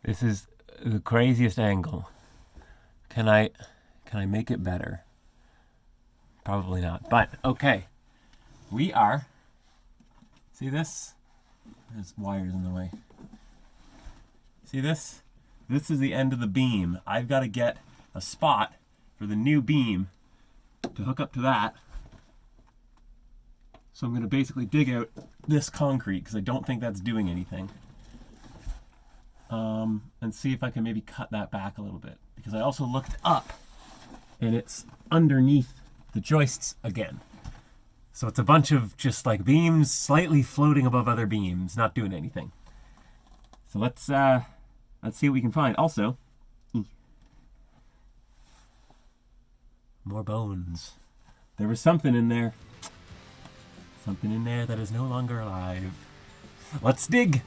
This is the craziest angle. Can I make it better? Probably not, but okay. We are, see this? There's wires in the way. See this? This is the end of the beam. I've got to get a spot for the new beam to hook up to that. So I'm going to basically dig out this concrete because I don't think that's doing anything. And see if I can maybe cut that back a little bit. Because I also looked up and it's underneath the joists again. So it's a bunch of just like beams slightly floating above other beams, not doing anything. So let's see what we can find. Also, more bones. There was something in there. Something in there that is no longer alive. Let's dig.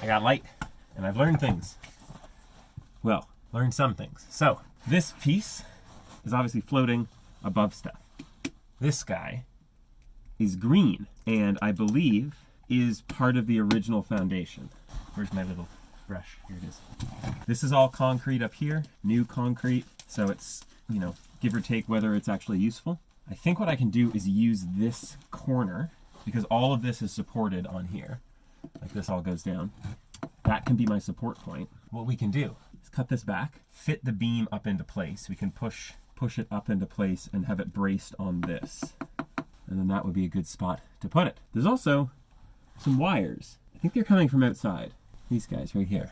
I got light and I've learned things. Well, learned some things. So this piece is obviously floating above stuff. This guy is green and I believe is part of the original foundation. Where's my little brush? Here it is. This is all concrete up here, new concrete. So it's, you know, give or take whether it's actually useful. I think what I can do is use this corner because all of this is supported on here. Like this all goes down. That can be my support point. What we can do is cut this back, fit the beam up into place. We can push it up into place and have it braced on this. And then that would be a good spot to put it. There's also some wires. I think they're coming from outside. These guys right here.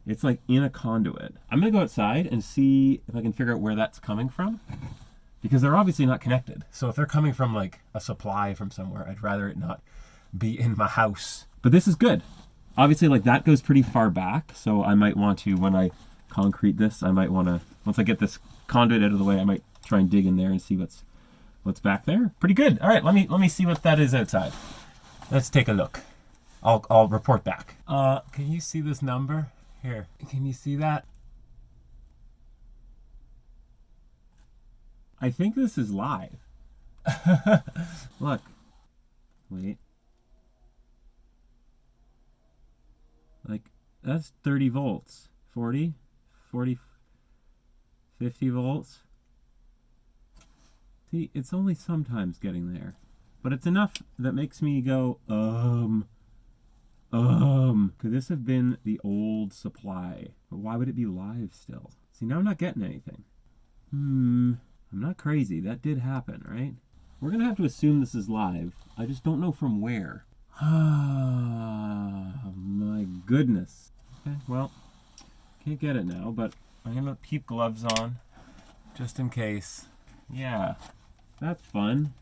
It's like in a conduit. I'm gonna go outside and see if I can figure out where that's coming from because they're obviously not connected. So if they're coming from like a supply from somewhere, I'd rather it not be in my house. But this is good. Obviously like that goes pretty far back. So I might want to, when I concrete this, I might want to, once I get this conduit out of the way, I might try and dig in there and see what's back there. Pretty good. All right, let me see what that is outside. Let's take a look. I'll report back. Can you see this number? Here, can you see that? I think this is live. Look. Wait. Like, that's 30 volts. 40, 50 volts. See, it's only sometimes getting there. But it's enough that makes me go, could this have been the old supply? But why would it be live still? See, now I'm not getting anything. I'm not crazy. That did happen, right? We're gonna have to assume this is live. I just don't know from where. Ah, my goodness. Okay, well, can't get it now, but I'm gonna keep gloves on just in case. Yeah, that's fun.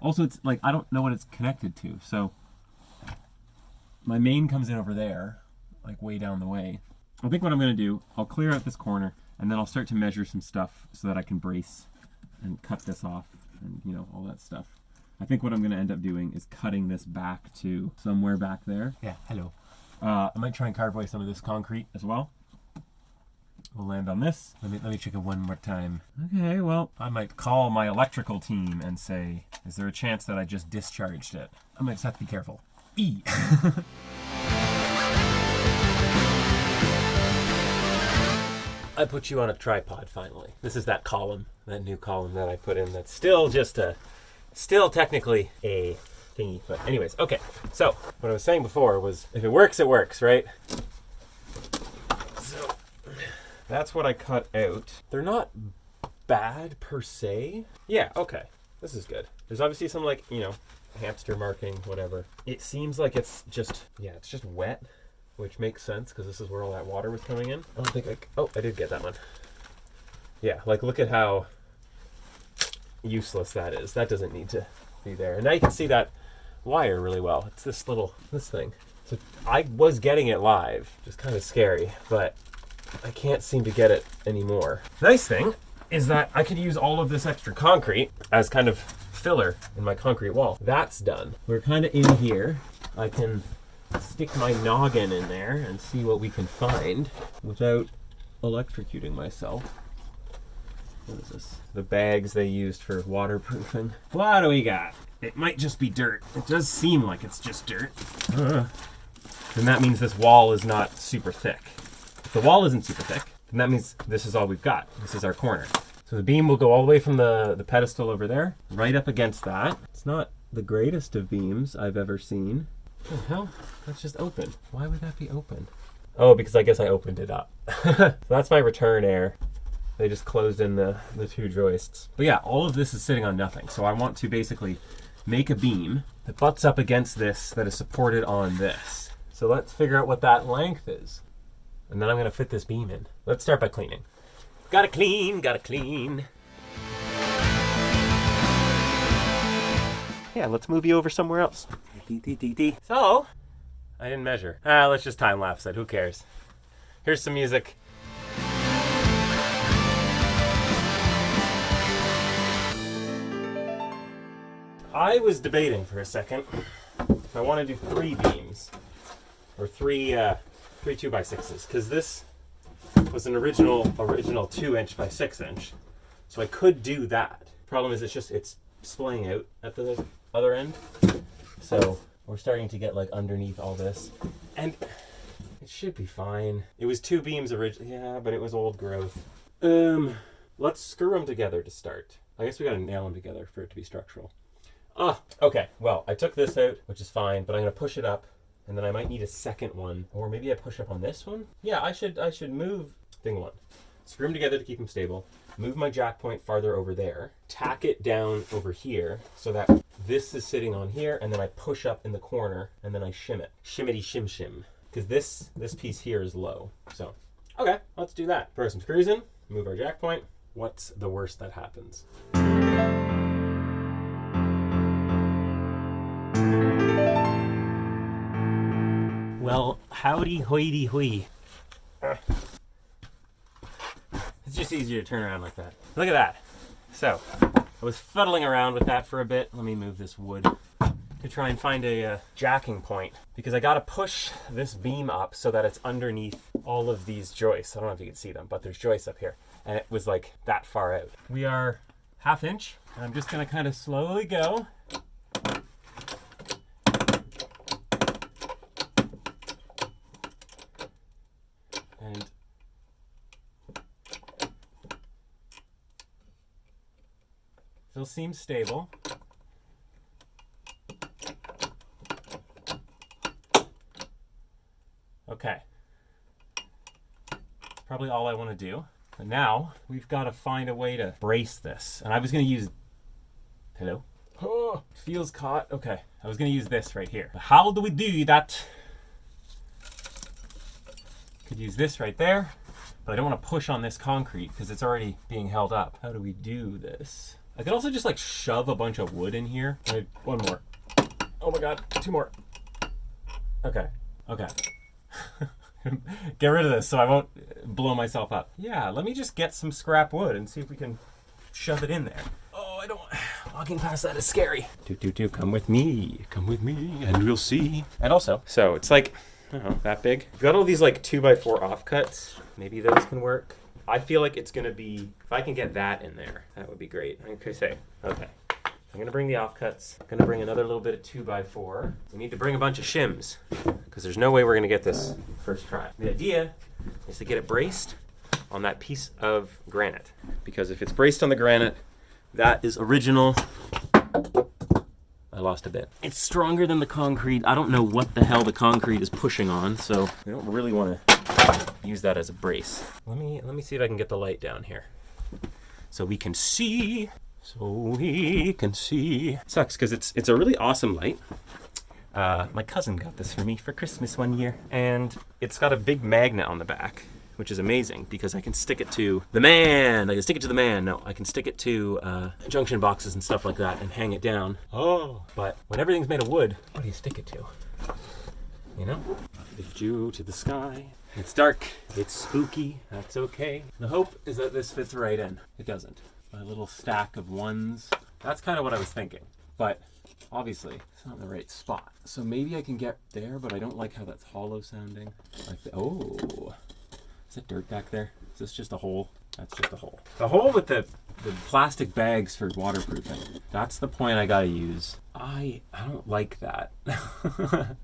Also, it's like, I don't know what it's connected to, so my main comes in over there, like way down the way. I think what I'm gonna do, I'll clear out this corner and then I'll start to measure some stuff so that I can brace and cut this off and, you know, all that stuff. I think what I'm gonna end up doing is cutting this back to somewhere back there. Yeah, hello. I might try and carve away some of this concrete as well. We'll land on this. Let me check it one more time. Okay, well, I might call my electrical team and say, is there a chance that I just discharged it? I might just have to be careful. E. I put you on a tripod finally. This is that column, that new column that I put in that's still just still technically a thingy. But anyways, okay. So what I was saying before was if it works, right? So that's what I cut out. They're not bad per se. Yeah, okay. This is good. There's obviously some like, you know, hamster marking, whatever. It seems like it's just, yeah, it's just wet, which makes sense because this is where all that water was coming in. I don't think I did get that one. Yeah, like look at how useless that is. That doesn't need to be there. And now you can see that wire really well. It's this thing. So I was getting it live, just kind of scary, but I can't seem to get it anymore. Nice thing is that I could use all of this extra concrete as kind of filler in my concrete wall. That's done. We're kind of in here. I can stick my noggin in there and see what we can find without electrocuting myself. what is this? The bags they used for waterproofing. What do we got? It might just be dirt. It does seem like it's just dirt. Then that means this wall is not super thick. If the wall isn't super thick, then that means this is all we've got. This is our corner. So the beam will go all the way from the pedestal over there, right up against that. It's not the greatest of beams I've ever seen. What the hell? That's just open. Why would that be open? Oh, because I guess I opened it up. So that's my return air. They just closed in the two joists. But yeah, all of this is sitting on nothing. So I want to basically make a beam that butts up against this that is supported on this. So let's figure out what that length is. And then I'm gonna fit this beam in. Let's start by cleaning. Gotta clean, gotta clean. Yeah, let's move you over somewhere else. So, I didn't measure. Let's just time lapse it, who cares? Here's some music. I was debating for a second if I want to do 3 beams or three 2x6s, because this was an original 2-inch by 6-inch, so I could do that. Problem is it's splaying out at the other end, so we're starting to get like underneath all this, and it should be fine. It was 2 beams originally, yeah, but it was old growth. Let's screw them together to start. I guess we gotta nail them together for it to be structural. Okay, well, I took this out, which is fine, but I'm gonna push it up, and then I might need a second one, or maybe I push up on this one? Yeah, I should move thing 1. Screw them together to keep them stable, move my jack point farther over there, tack it down over here, so that this is sitting on here, and then I push up in the corner, and then I shim it. Shimmity shim shim. Because this piece here is low. So, okay, let's do that. Throw some screws in, move our jack point. What's the worst that happens? Well, howdy hoity hoy. It's just easier to turn around like that. Look at that. So, I was fuddling around with that for a bit. Let me move this wood to try and find a jacking point, because I gotta push this beam up so that it's underneath all of these joists. I don't know if you can see them, but there's joists up here, and it was like that far out. We are 1/2 inch, and I'm just gonna kind of slowly go. And still seems stable. Okay. That's probably all I want to do. But now we've got to find a way to brace this. And I was going to use... Hello? Oh, feels caught. Okay. I was going to use this right here. But how do we do that? Could use this right there, but I don't want to push on this concrete because it's already being held up. How do we do this? I could also just like shove a bunch of wood in here. One more. Oh my god, 2 more. Okay. Get rid of this so I won't blow myself up. Yeah, let me just get some scrap wood and see if we can shove it in there. Oh, I don't... Walking past that is scary. Come with me, and we'll see. And also, so it's like, I don't know, that big. We've got all these like 2x4 offcuts. Maybe those can work. I feel like it's gonna be, if I can get that in there, that would be great. Okay. I'm gonna bring the offcuts. I'm gonna bring another little bit of 2x4. We need to bring a bunch of shims, because there's no way we're gonna get this first try. The idea is to get it braced on that piece of granite, because if it's braced on the granite, that is original. I lost a bit. It's stronger than the concrete. I don't know what the hell the concrete is pushing on, so we don't really want to use that as a brace. Let me see if I can get the light down here, so we can see. Sucks because it's a really awesome light. My cousin got this for me for Christmas one year, and it's got a big magnet on the back, which is amazing because I can stick it to the man. I can stick it to junction boxes and stuff like that and hang it down. Oh, but when everything's made of wood, what do you stick it to? You know? Lift you to the sky. It's dark. It's spooky. That's okay. The hope is that this fits right in. It doesn't. My little stack of ones. That's kind of what I was thinking. But obviously, it's not in the right spot. So maybe I can get there, but I don't like how that's hollow sounding. Oh. Is that dirt back there? Is this just a hole? That's just a hole. The hole with the plastic bags for waterproofing. That's the point I gotta use. I don't like that. I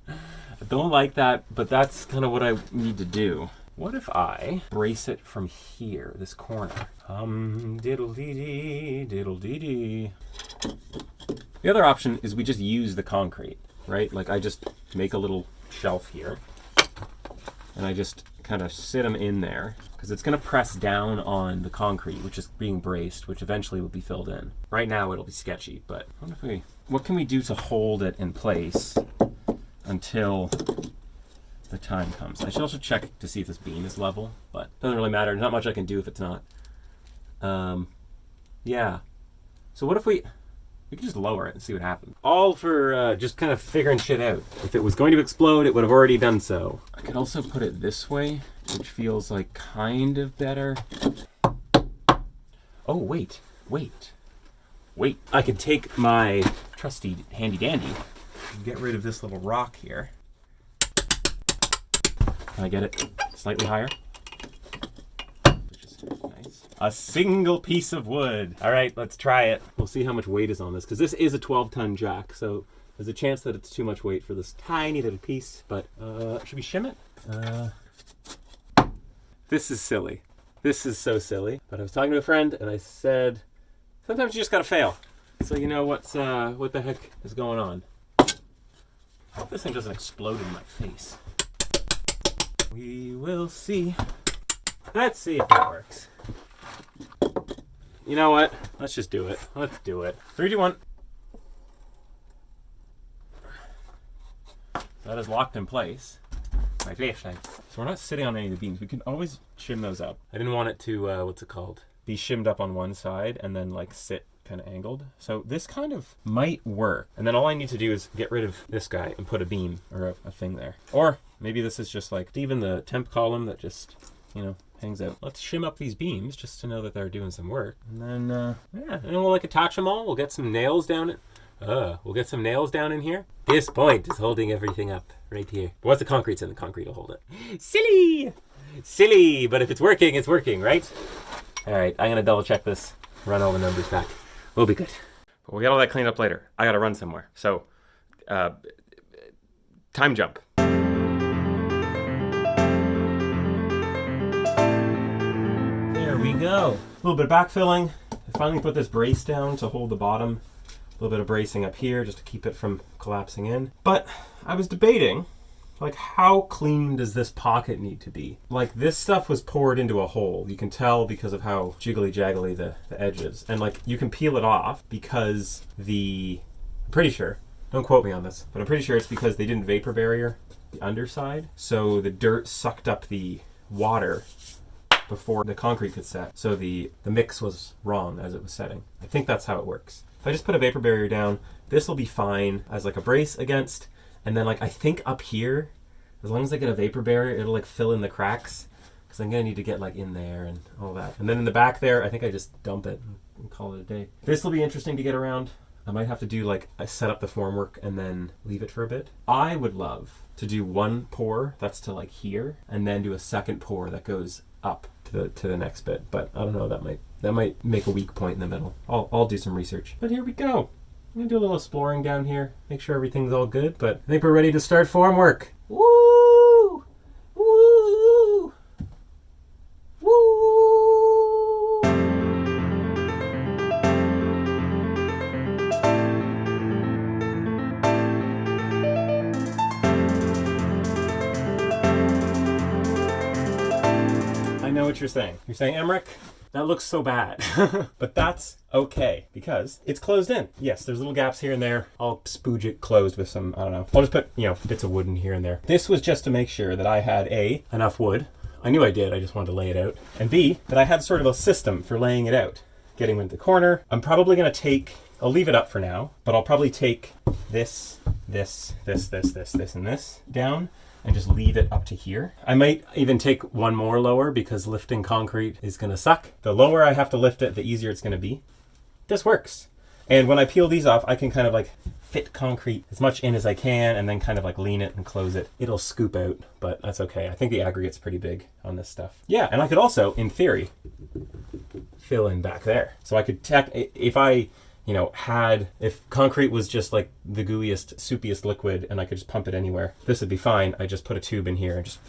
don't like that, but that's kind of what I need to do. What if I brace it from here, this corner? Diddle-dee-dee, diddle-dee-dee. The other option is we just use the concrete, right? Like I just make a little shelf here and I just kind of sit them in there because it's going to press down on the concrete, which is being braced, which eventually will be filled in. Right now it'll be sketchy, but what can we do to hold it in place until the time comes? I should also check to see if this beam is level, but it doesn't really matter. Not much I can do if it's not. Yeah. So what if we can just lower it and see what happens. All for just kind of figuring shit out. If it was going to explode, it would have already done so. I could also put it this way, which feels like kind of better. Oh, wait. I could take my trusty handy dandy and get rid of this little rock here. Can I get it slightly higher? Which is nice. A single piece of wood. All right, let's try it. We'll see how much weight is on this, because this is a 12-ton jack, so there's a chance that it's too much weight for this tiny little piece, but should we shim it? This is silly. This is so silly. But I was talking to a friend, and I said, sometimes you just gotta fail. So you know what the heck is going on. I hope this thing doesn't explode in my face. We will see. Let's see if that works. You know what? Let's just do it. Let's do it. 3, 2, 1. That is locked in place. My flashlight. So we're not sitting on any of the beams. We can always shim those up. I didn't want it to, what's it called? Be shimmed up on one side and then like sit kind of angled. So this kind of might work. And then all I need to do is get rid of this guy and put a beam or a thing there. Or maybe this is just like even the temp column that just, you know, hangs out. Let's shim up these beams just to know that they're doing some work. And then, yeah, and then we'll like attach them all. We'll get some nails down it. We'll get some nails down in here. This point is holding everything up right here. But once the concrete's in, the concrete will hold it. Silly! Silly! But if it's working, right? All right, I'm gonna double check this, run all the numbers back. We'll be good. But we'll get all that cleaned up later. I gotta run somewhere. So, time jump. There we go. A little bit of backfilling. I finally put this brace down to hold the bottom. A little bit of bracing up here just to keep it from collapsing in. But I was debating, like, how clean does this pocket need to be? Like, this stuff was poured into a hole. You can tell because of how jiggly-jaggly the edge is. And, like, you can peel it off because I'm pretty sure, don't quote me on this, but I'm pretty sure it's because they didn't vapor barrier the underside. So the dirt sucked up the water before the concrete could set. So the mix was wrong as it was setting. I think that's how it works. If I just put a vapor barrier down, this will be fine as like a brace against. And then like I think up here, as long as I get a vapor barrier, it'll like fill in the cracks. Because I'm going to need to get like in there and all that. And then in the back there, I think I just dump it and call it a day. This will be interesting to get around. I might have to do like I set up the formwork and then leave it for a bit. I would love to do one pour that's to like here, and then do a second pour that goes up to the next bit. But I don't know, that might make a weak point in the middle. I'll do some research. But here we go. I'm gonna do a little exploring down here, make sure everything's all good, but I think we're ready to start formwork. Woo! Woo! Woo! I know what you're saying. You're saying, Emmerich, that looks so bad. But that's okay, because it's closed in. Yes, there's little gaps here and there. I'll spooge it closed with some, I don't know. I'll just put, bits of wood in here and there. This was just to make sure that I had A, enough wood. I knew I did, I just wanted to lay it out. And B, that I had sort of a system for laying it out. Getting into the corner. I'm probably gonna I'll leave it up for now, but I'll probably take this, and this down, and just leave it up to here. I might even take one more lower because lifting concrete is gonna suck. The lower I have to lift it, the easier it's gonna be. This works. And when I peel these off, I can kind of like fit concrete as much in as I can and then kind of like lean it and close it. It'll scoop out, but that's okay. I think the aggregate's pretty big on this stuff. Yeah, and I could also, in theory, fill in back there. So I could if concrete was just like the gooeyest, soupiest liquid and I could just pump it anywhere, this would be fine. I just put a tube in here and just,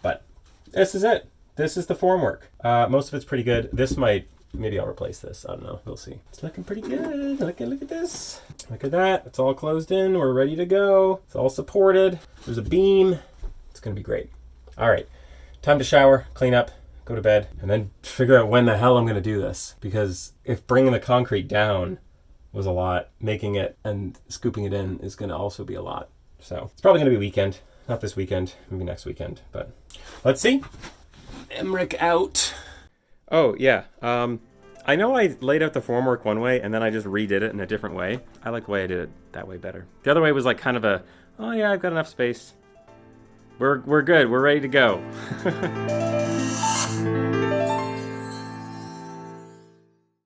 but this is it. This is the Formwork. Most of it's pretty good. Maybe I'll replace this. I don't know. We'll see. It's looking pretty good. Look at this. Look at that. It's all closed in. We're ready to go. It's all supported. There's a beam. It's going to be great. All right. Time to shower, clean up, go to bed, and then figure out when the hell I'm going to do this. Because if bringing the concrete down was a lot, making it and scooping it in is going to also be a lot. So it's probably going to be weekend. Not this weekend, maybe next weekend. But let's see. Emmerich out. Oh, yeah. I know I laid out the Formwork one way and then I just redid it in a different way. I like the way I did it that way better. The other way was like kind of oh yeah, I've got enough space. We're good. We're ready to go.